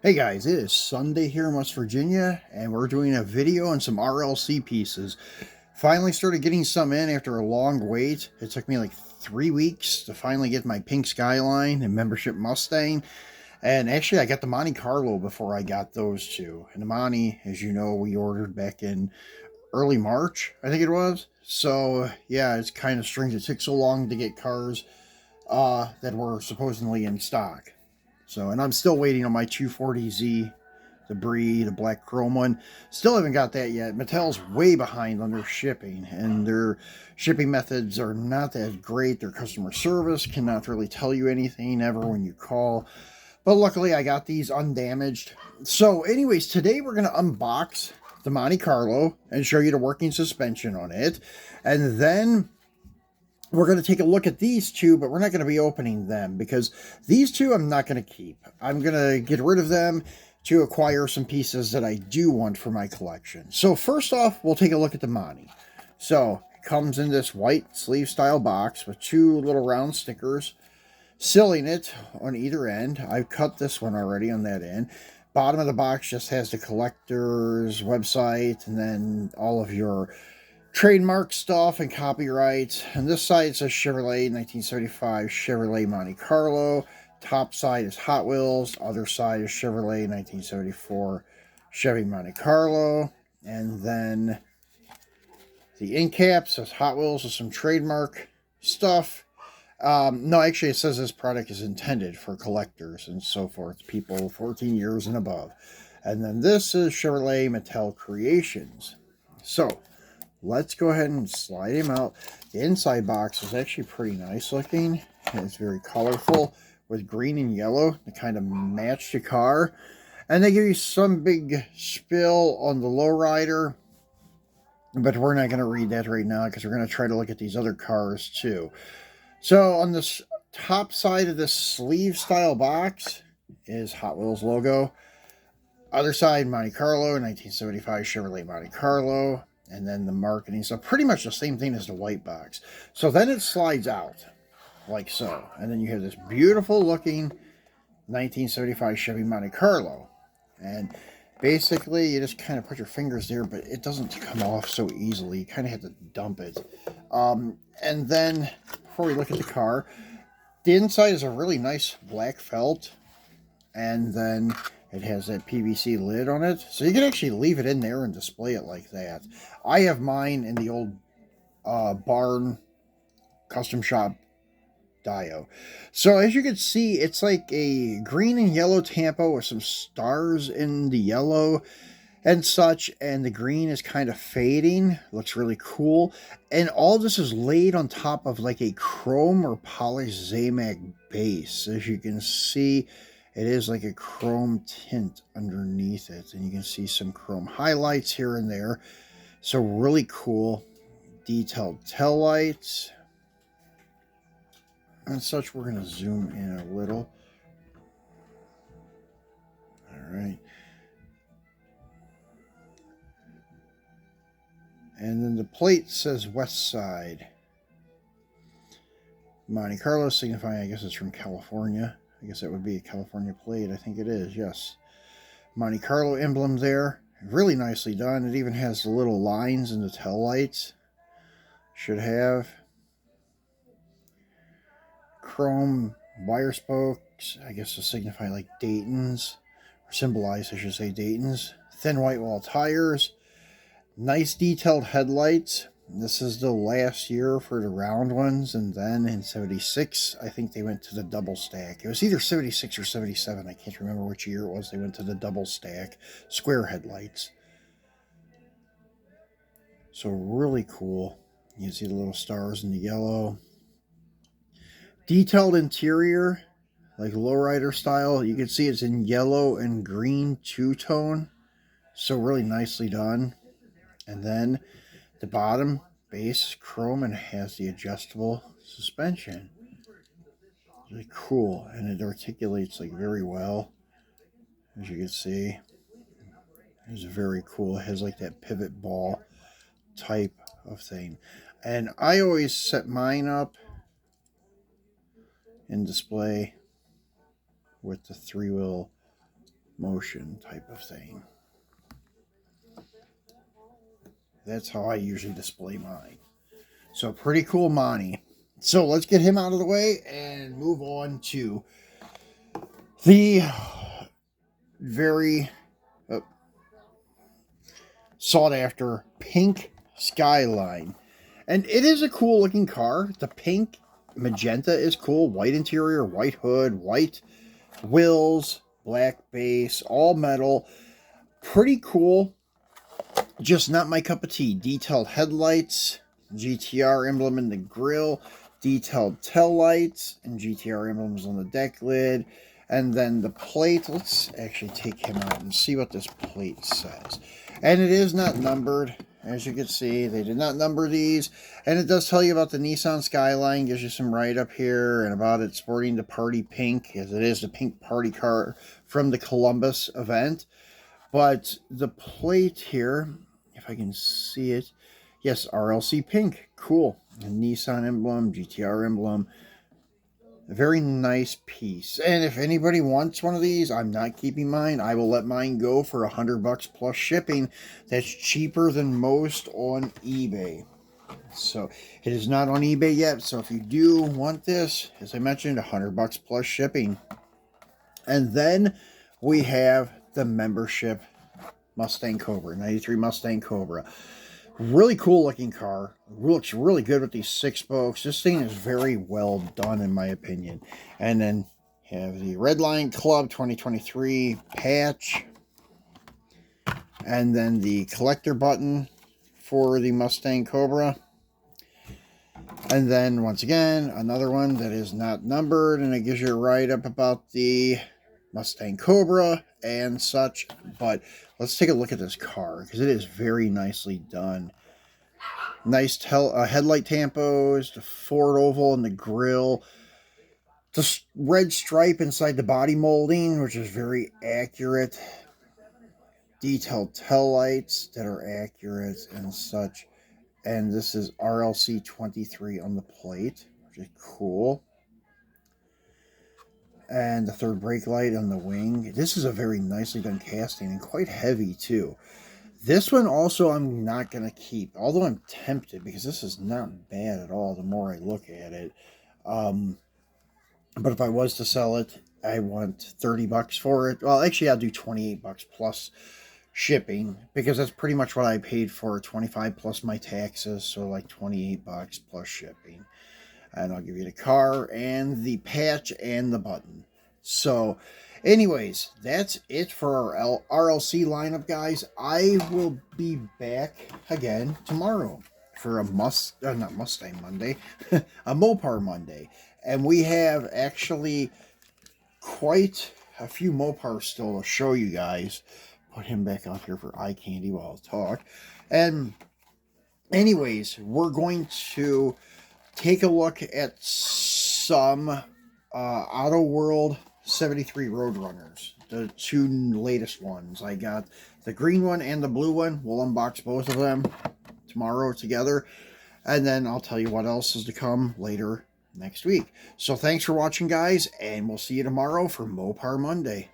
Hey guys, it is Sunday here in West Virginia, and we're doing a video on some RLC pieces. Finally started getting some in after a long wait. It took me like 3 weeks to finally get my pink Skyline and membership Mustang. And actually, I got the Monte Carlo before I got those two. And the Monte, as you know, we ordered back in early March, I think it was. So yeah, it's kind of strange it took so long to get cars that were supposedly in stock. So, and I'm still waiting on my 240Z, the Brie, the black chrome one. Still haven't got that yet. Mattel's way behind on their shipping, and their shipping methods are not that great. Their customer service cannot really tell you anything ever when you call. But luckily, I got these undamaged. So, anyways, today we're going to unbox the Monte Carlo and show you the working suspension on it. And then we're going to take a look at these two, but we're not going to be opening them because these two I'm not going to keep. I'm going to get rid of them to acquire some pieces that I do want for my collection. So first off, we'll take a look at the Monte. So it comes in this white sleeve style box with two little round stickers sealing it on either end. I've cut this one already on that end. Bottom of the box just has the collector's website and then all of your trademark stuff and copyrights. And this side says Chevrolet 1975 Chevrolet Monte Carlo. Top side is Hot Wheels. Other side is Chevrolet 1974 Chevy Monte Carlo. And then the end cap says Hot Wheels with some trademark stuff. No, actually, it says this product is intended for collectors and so forth, people 14 years and above. And then this is Chevrolet Mattel Creations. So, let's go ahead and slide him out. The inside box is actually pretty nice looking. It's very colorful with green and yellow to kind of match the car. And they give you some big spill on the Lowrider, but we're not going to read that right now because we're going to try to look at these other cars too. So on this top side of this sleeve style box is Hot Wheels logo. Other side, Monte Carlo, 1975 Chevrolet Monte Carlo. And then the marketing. So pretty much the same thing as the white box. So then it slides out like so. And then you have this beautiful looking 1975 Chevy Monte Carlo. And basically you just kind of put your fingers there, but it doesn't come off so easily. You kind of have to dump it. And then before we look at the car, the inside is a really nice black felt. And then it has that PVC lid on it. So you can actually leave it in there and display it like that. I have mine in the old barn custom shop Dio. So as you can see, it's like a green and yellow Tampo with some stars in the yellow and such. And the green is kind of fading. Looks really cool. And all this is laid on top of like a chrome or polished Zamac base. As you can see, it is like a chrome tint underneath it. And you can see some chrome highlights here and there. So really cool. Detailed tail lights. And such, we're going to zoom in a little. All right. And then the plate says West Side. Monte Carlo signifying, I guess it's from California. I guess that would be a California plate. I think it is, yes. Monte Carlo emblem there. Really nicely done. It even has the little lines in the tail lights. Should have. Chrome wire spokes, I guess to signify like Dayton's. Or symbolize, I should say, Dayton's. Thin white wall tires. Nice detailed headlights. This is the last year for the round ones, and then in 76, I think they went to the double stack. It was either 76 or 77. I can't remember which year it was. They went to the double stack square headlights. So really cool. You can see the little stars in the yellow. Detailed interior, like Lowrider style. You can see it's in yellow and green two-tone. So really nicely done. And then the bottom base chrome and has the adjustable suspension. Really cool, and it articulates like very well, as you can see. It's very cool. It has like that pivot ball type of thing, and I always set mine up in display with the 3-wheel motion type of thing. That's how I usually display mine. So pretty cool Monty. So let's get him out of the way and move on to the very sought after pink Skyline. And it is a cool looking car. The pink magenta is cool. White interior, white hood, white wheels, black base, all metal. Pretty cool. Just not my cup of tea. Detailed headlights, GTR emblem in the grille, detailed tail lights, and GTR emblems on the deck lid. And then the plate, let's actually take him out and see what this plate says. And it is not numbered. As you can see, they did not number these. And it does tell you about the Nissan Skyline, gives you some write-up here, and about it sporting the party pink, as it is the pink party car from the Columbus event. But the plate here, if I can see it, yes, RLC pink, cool. A Nissan emblem, GTR emblem. A very nice piece. And if anybody wants one of these, I'm not keeping mine. I will let mine go for $100 plus shipping. That's cheaper than most on eBay. So it is not on eBay yet. So if you do want this, as I mentioned, $100 plus shipping. And then we have the membership Mustang Cobra, 93 Mustang Cobra. Really cool looking car. Looks really good with these 6 spokes. This thing is very well done in my opinion. And then have the Redline Club 2023 patch. And then the collector button for the Mustang Cobra. And then once again, another one that is not numbered, and it gives you a write-up about the Mustang Cobra and such. But let's take a look at this car, because it is very nicely done. Nice headlight tampos, the Ford oval in the grille, the red stripe inside the body molding, which is very accurate. Detailed tail lights that are accurate and such. And this is RLC 23 on the plate, which is cool. And the third brake light on the wing. This is a very nicely done casting and quite heavy too. This one also I'm not going to keep, although I'm tempted because this is not bad at all the more I look at it. But if I was to sell it, I want $30 for it. Well, actually I'll do $28 plus shipping, because that's pretty much what I paid for, $25 plus my taxes, so like $28 plus shipping. And I'll give you the car and the patch and the button. So anyways, that's it for our RLC lineup, guys. I will be back again tomorrow for a not Mustang Monday, a Mopar Monday. And we have actually quite a few Mopars still to show you guys. Put him back out here for eye candy while I talk. And anyways, we're going to take a look at some Auto World 73 Roadrunners, the 2 latest ones. I got the green one and the blue one. We'll unbox both of them tomorrow together, and then I'll tell you what else is to come later next week. So thanks for watching, guys, and we'll see you tomorrow for Mopar Monday.